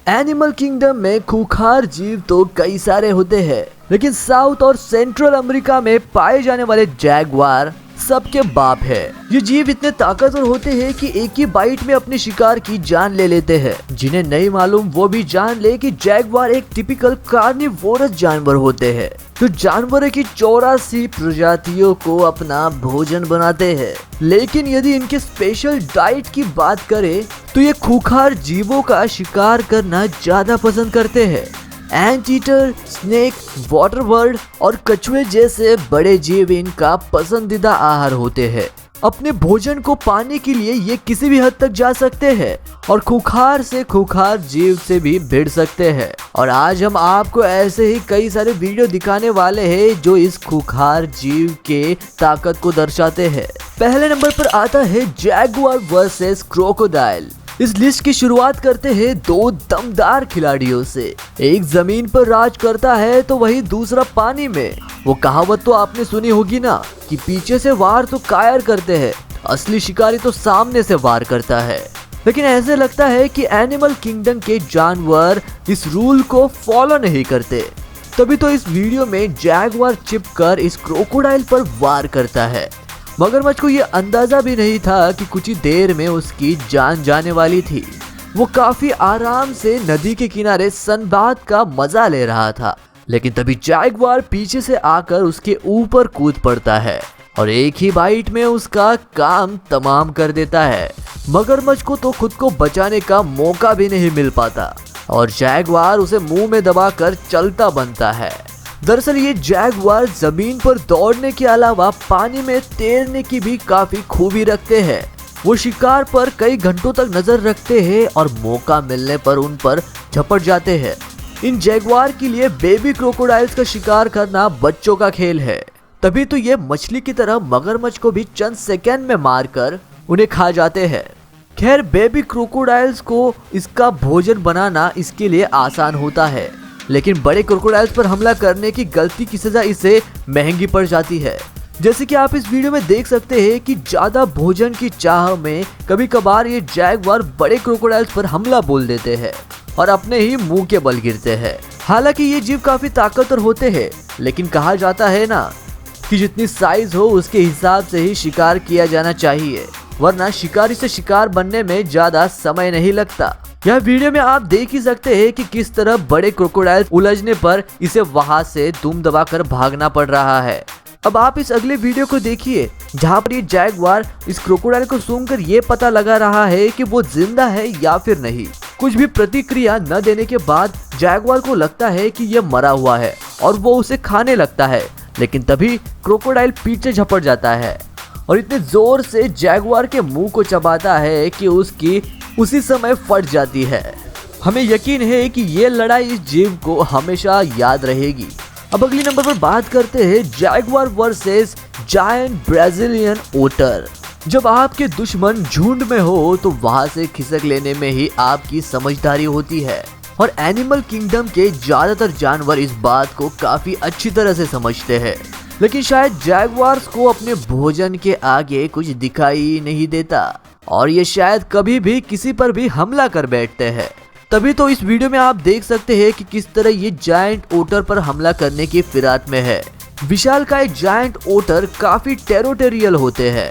Animal kingdom में खूंखार जीव तो कई सारे होते हैं, लेकिन साउथ और सेंट्रल अमेरिका में पाए जाने वाले जैगवार सबके बाप है। ये जीव इतने ताकतवर होते हैं कि एक ही बाइट में अपने शिकार की जान ले लेते हैं। जिन्हें नहीं मालूम वो भी जान ले कि जैगवार एक टिपिकल कार्निवोरस जानवर होते हैं, जो जानवरों की 84 प्रजातियों को अपना भोजन बनाते हैं। लेकिन यदि इनके स्पेशल डाइट की बात करें तो ये खूंखार जीवों का शिकार करना ज्यादा पसंद करते हैं। Ant eater, snake, water bird और कछुए जैसे बड़े जीव इनका पसंदीदा आहार होते हैं। अपने भोजन को पाने के लिए ये किसी भी हद तक जा सकते हैं और खूंखार से खूंखार जीव से भी भिड़ सकते हैं। और आज हम आपको ऐसे ही कई सारे वीडियो दिखाने वाले हैं जो इस खूंखार जीव के ताकत को दर्शाते हैं। पहले नंबर पर आता है जैगुआर वर्सेस क्रोकोडाइल। इस लिस्ट की शुरुआत करते हैं दो दमदार खिलाड़ियों से। एक जमीन पर राज करता है तो वही दूसरा पानी में। वो कहावत तो आपने सुनी होगी ना कि पीछे से वार तो कायर करते हैं, असली शिकारी तो सामने से वार करता है। लेकिन ऐसे लगता है कि एनिमल किंगडम के जानवर इस रूल को फॉलो नहीं करते। तभी तो इस वीडियो में जैगुआर चिपकर इस क्रोकोडाइल पर वार करता है। मगरमच्छ को ये अंदाजा भी नहीं था कि कुछ ही देर में उसकी जान जाने वाली थी। वो काफी आराम से नदी के किनारे सनबाथ का मजा ले रहा था, लेकिन तभी जैगुआर पीछे से आकर उसके ऊपर कूद पड़ता है और एक ही बाइट में उसका काम तमाम कर देता है। मगरमच्छ को तो खुद को बचाने का मौका भी नहीं मिल पाता और जैगुआर उसे मुंह में दबाकर चलता बनता है। दरअसल ये जैगुआर जमीन पर दौड़ने के अलावा पानी में तैरने की भी काफी खूबी रखते हैं। वो शिकार पर कई घंटों तक नजर रखते हैं और मौका मिलने पर उन पर झपट जाते हैं। इन जैगुआर के लिए बेबी क्रोकोडाइल्स का शिकार करना बच्चों का खेल है। तभी तो ये मछली की तरह मगरमच्छ को भी चंद सेकंड में मारकर उन्हें खा जाते हैं। खैर, बेबी क्रोकोडाइल्स को इसका भोजन बनाना इसके लिए आसान होता है, लेकिन बड़े क्रोकोडाइल्स पर हमला करने की गलती की सजा इसे महंगी पड़ जाती है। जैसे कि आप इस वीडियो में देख सकते हैं कि ज्यादा भोजन की चाह में कभी कभार ये जैगुआर बड़े क्रोकोडाइल्स पर हमला बोल देते हैं और अपने ही मुंह के बल गिरते हैं। हालांकि ये जीव काफी ताकतवर होते हैं, लेकिन कहा जाता है ना कि जितनी साइज हो उसके हिसाब से ही शिकार किया जाना चाहिए, वरना शिकारी से शिकार बनने में ज्यादा समय नहीं लगता। यह वीडियो में आप देख ही सकते हैं कि किस तरह बड़े क्रोकोडाइल उलझने पर इसे वहां से दुम दबाकर भागना पड़ रहा है। अब आप इस अगले वीडियो को देखिए, जहां पर ये जैगुआर इस क्रोकोडाइल को सूंघकर ये पता लगा रहा है कि वो जिंदा है या फिर नहीं। कुछ भी प्रतिक्रिया न देने के बाद जैगुआर को लगता है कि यह मरा हुआ है और वो उसे खाने लगता है, लेकिन तभी क्रोकोडाइल पीछे झपट जाता है और इतने जोर से जैगुआर के मुंह को चबाता है कि उसकी उसी समय फट जाती है। हमें यकीन है कि ये लड़ाई इस जीव को हमेशा याद रहेगी। अब अगली नंबर पर बात करते हैं जैगुआर वर्सेस जायंट ब्राजीलियन ओटर। जब आपके दुश्मन झुंड में हो तो वहां से खिसक लेने में ही आपकी समझदारी होती है और एनिमल किंगडम के ज्यादातर जानवर इस बात को काफी अच्छी तरह से समझते हैं। लेकिन शायद जैगुआर्स को अपने भोजन के आगे कुछ दिखाई नहीं देता और ये शायद कभी भी किसी पर भी हमला कर बैठते हैं। तभी तो इस वीडियो में आप देख सकते हैं कि किस तरह ये जायंट ओटर पर हमला करने की फिराक में है। विशालकाय जायंट ओटर काफी टेरिटोरियल होते हैं।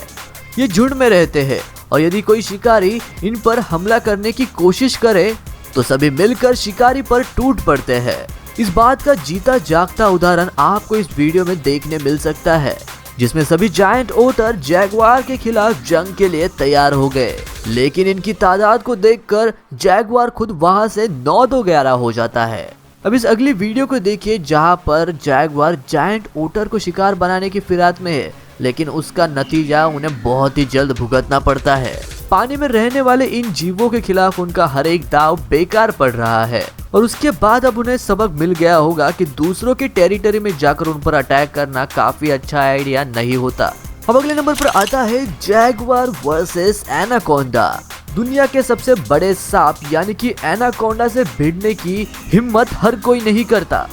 ये झुंड में रहते हैं और यदि कोई शिकारी इन पर हमला करने की कोशिश करे तो सभी मिलकर शिकारी पर टूट पड़ते हैं। इस बात का जीता जागता उदाहरण आपको इस वीडियो में देखने मिल सकता है, जिसमें सभी जायंट ओटर जैगुआर के खिलाफ जंग के लिए तैयार हो गए। लेकिन इनकी तादाद को देखकर जैगुआर खुद वहां से 9-2-11 हो जाता है। अब इस अगली वीडियो को देखिए, जहां पर जैगुआर जायंट ओटर को शिकार बनाने की फिराक में है, लेकिन उसका नतीजा उन्हें बहुत ही जल्द भुगतना पड़ता है। पानी में रहने वाले इन जीवों के खिलाफ उनका हर एक दाव बेकार पड़ रहा है और उसके बाद अब उन्हें सबक मिल गया होगा कि दूसरों की टेरिटरी में जाकर उन पर अटैक करना काफी अच्छा आइडिया नहीं होता। अब अगले नंबर पर आता है जैगुआर वर्सेस एनाकोंडा। दुनिया के सबसे बड़े सांप यानी कि एनाकोंडा से भिड़ने की हिम्मत हर कोई नहीं करता।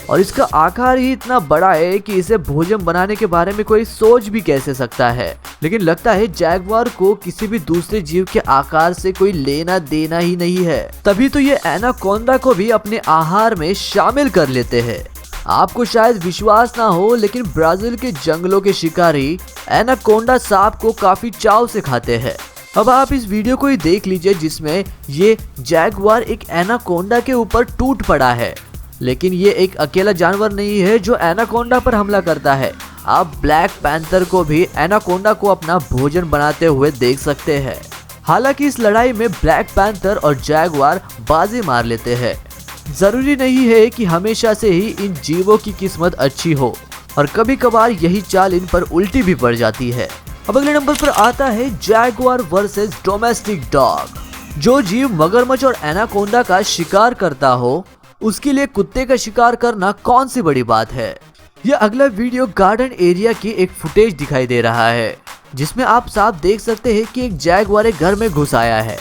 और इसका आकार ही इतना बड़ा है कि इसे भोजन बनाने के बारे में कोई सोच भी कैसे सकता है। लेकिन लगता है जैगवार को किसी भी दूसरे जीव के आकार से कोई लेना देना ही नहीं है, तभी तो ये एनाकोंडा को भी अपने आहार में शामिल कर लेते हैं। आपको शायद विश्वास ना हो, लेकिन ब्राजील के जंगलों के शिकारी एनाकोंडा सांप को काफी चाव से खाते हैं। अब आप इस वीडियो को ही देख लीजिए जिसमें ये जैगवार एक एनाकोंडा के ऊपर टूट पड़ा है। लेकिन ये एक अकेला जानवर नहीं है जो एनाकोंडा पर हमला करता है। आप ब्लैक पैंथर को भी एनाकोंडा को अपना भोजन बनाते हुए देख सकते हैं। हालांकि इस लड़ाई में ब्लैक पैंथर और जैगवार बाजी मार लेते हैं। जरूरी नहीं है कि हमेशा से ही इन जीवों की किस्मत अच्छी हो, और कभी कभार यही चाल इन पर उल्टी भी पड़ जाती है। अब अगले नंबर पर आता है जैगवार वर्सेस डोमेस्टिक डॉग। जो जीव मगरमच्छ और एनाकोंडा का शिकार करता हो, उसके लिए कुत्ते का शिकार करना कौन सी बड़ी बात है। यह अगला वीडियो गार्डन एरिया की एक फुटेज दिखाई दे रहा है, जिसमें आप साफ देख सकते हैं कि एक जैगवार घर में घुस आया है।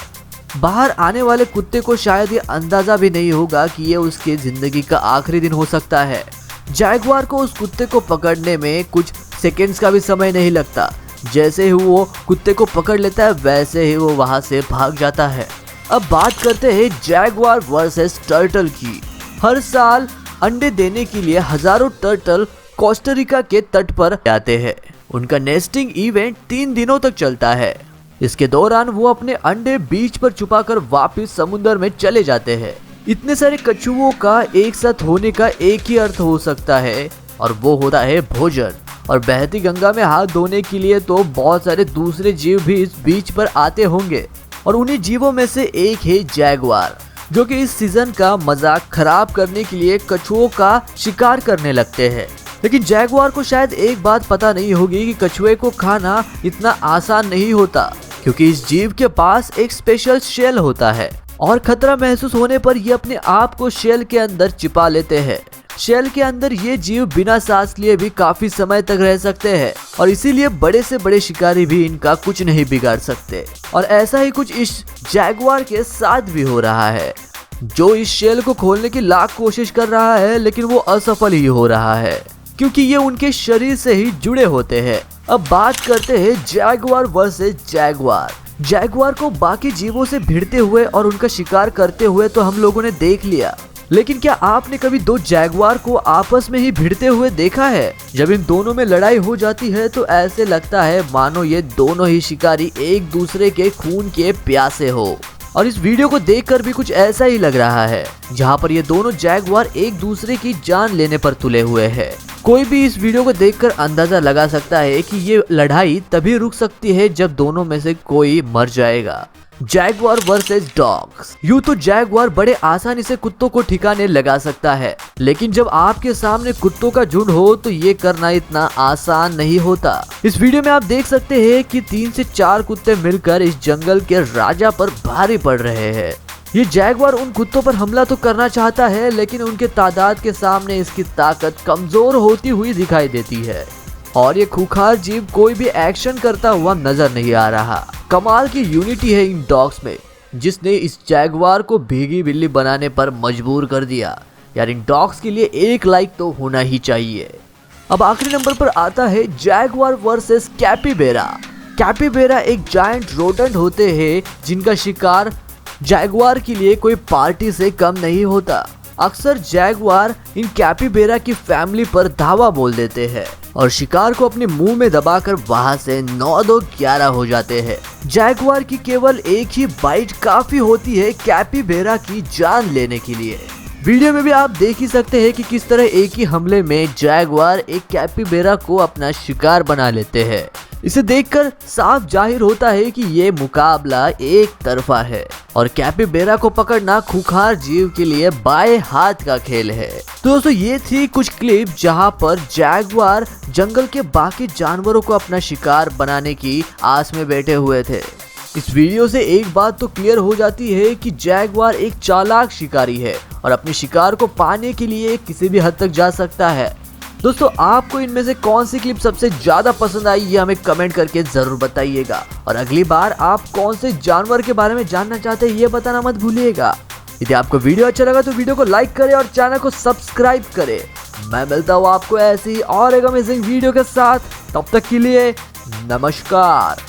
बाहर आने वाले कुत्ते को शायद ये अंदाजा भी नहीं होगा कि ये उसके जिंदगी का आखिरी दिन हो सकता है। जैगवार को उस कुत्ते को पकड़ने में कुछ सेकंड्स का भी समय नहीं लगता। जैसे ही वो कुत्ते को पकड़ लेता है, वैसे ही वो वहां से भाग जाता है। अब बात करते हैं जैगवार वर्सेस टर्टल की। हर साल अंडे देने के लिए हजारों टर्टल कोस्टारिका के तट पर आते हैं। उनका नेस्टिंग इवेंट 3 दिनों तक चलता है। इसके दौरान वो अपने अंडे बीच पर छुपाकर वापस समुद्र में चले जाते हैं। इतने सारे कछुओं का एक साथ होने का एक ही अर्थ हो सकता है, और वो होता है भोजन। और बहती गंगा में हाथ धोने के लिए तो बहुत सारे दूसरे जीव भी इस बीच पर आते होंगे, और उन्हीं जीवों में से एक है जैगवार, जो कि इस सीजन का मजाक खराब करने के लिए कछुओं का शिकार करने लगते हैं। लेकिन जैगवार को शायद एक बात पता नहीं होगी कि कछुए को खाना इतना आसान नहीं होता, क्योंकि इस जीव के पास एक स्पेशल शेल होता है, और खतरा महसूस होने पर ये अपने आप को शेल के अंदर छिपा लेते हैं। शेल के अंदर ये जीव बिना सांस लिए भी काफी समय तक रह सकते हैं, और इसीलिए बड़े से बड़े शिकारी भी इनका कुछ नहीं बिगाड़ सकते। और ऐसा ही कुछ इस जैगवार के साथ भी हो रहा है, जो इस शेल को खोलने की लाख कोशिश कर रहा है, लेकिन वो असफल ही हो रहा है, क्योंकि ये उनके शरीर से ही जुड़े होते हैं। अब बात करते हैं जैगवार वर्सेस जैगवार। जैगवार को बाकी जीवों से भिड़ते हुए और उनका शिकार करते हुए तो हम लोगों ने देख लिया, लेकिन क्या आपने कभी 2 जैगवार को आपस में ही भिड़ते हुए देखा है? जब इन दोनों में लड़ाई हो जाती है तो ऐसे लगता है मानो ये दोनों ही शिकारी एक दूसरे के खून के प्यासे हो। और इस वीडियो को देखकर भी कुछ ऐसा ही लग रहा है, जहाँ पर ये दोनों जैगवार एक दूसरे की जान लेने पर तुले हुए हैं। कोई भी इस वीडियो को देखकर अंदाजा लगा सकता है कि ये लड़ाई तभी रुक सकती है जब दोनों में से कोई मर जाएगा। Jaguar versus dogs. यूं तो जैगवार बड़े आसानी से कुत्तों को ठिकाने लगा सकता है, लेकिन जब आपके सामने कुत्तों का झुंड हो तो ये करना इतना आसान नहीं होता। इस वीडियो में आप देख सकते हैं कि 3 से 4 कुत्ते मिलकर इस जंगल के राजा पर भारी पड़ रहे हैं। ये जैगवार उन कुत्तों पर हमला तो करना चाहता है, लेकिन उनके तादाद के सामने इसकी ताकत कमजोर होती हुई दिखाई देती है, और ये खूंखार जीव कोई भी एक्शन करता हुआ नजर नहीं आ रहा। कमाल की यूनिटी है इन डॉग्स में, जिसने इस जैगवार को भीगी बिल्ली बनाने पर मजबूर कर दिया। यार इन डॉग्स के लिए 1 लाइक तो होना ही चाहिए। अब आखिरी नंबर पर आता है जैगवार वर्सेस कैपिबेरा। कैपिबेरा एक जायंट रोडेंट होते हैं जिनका शिकार जैगवार के लिए कोई पार्टी से कम नहीं होता। अक्सर जैगवार इन कैपिबेरा की फैमिली पर धावा बोल देते हैं और शिकार को अपने मुंह में दबाकर वहां से 9-2-11 हो जाते हैं। जैगवार की केवल एक ही बाइट काफी होती है कैपिबेरा की जान लेने के लिए। वीडियो में भी आप देख ही सकते हैं कि किस तरह एक ही हमले में जैगवार एक कैपिबेरा को अपना शिकार बना लेते हैं। इसे देखकर साफ जाहिर होता है कि ये मुकाबला एक तरफा है और कैपिबेरा को पकड़ना खूंखार जीव के लिए बाएं हाथ का खेल है। तो दोस्तों ये थी कुछ क्लिप जहां पर जैगवार जंगल के बाकी जानवरों को अपना शिकार बनाने की आस में बैठे हुए थे। इस वीडियो से एक बात तो क्लियर हो जाती है कि जैगवार एक चालाक शिकारी है और अपने शिकार को पाने के लिए किसी भी हद तक जा सकता है। दोस्तों आपको इनमें से कौन सी क्लिप सबसे ज्यादा पसंद आई ये हमें कमेंट करके जरूर बताइएगा, और अगली बार आप कौन से जानवर के बारे में जानना चाहते हैं ये बताना मत भूलिएगा। यदि आपको वीडियो अच्छा लगा तो वीडियो को लाइक करें और चैनल को सब्सक्राइब करें। मैं मिलता हूँ आपको ऐसी और एक अमेजिंग वीडियो के साथ, तब तक के लिए नमस्कार।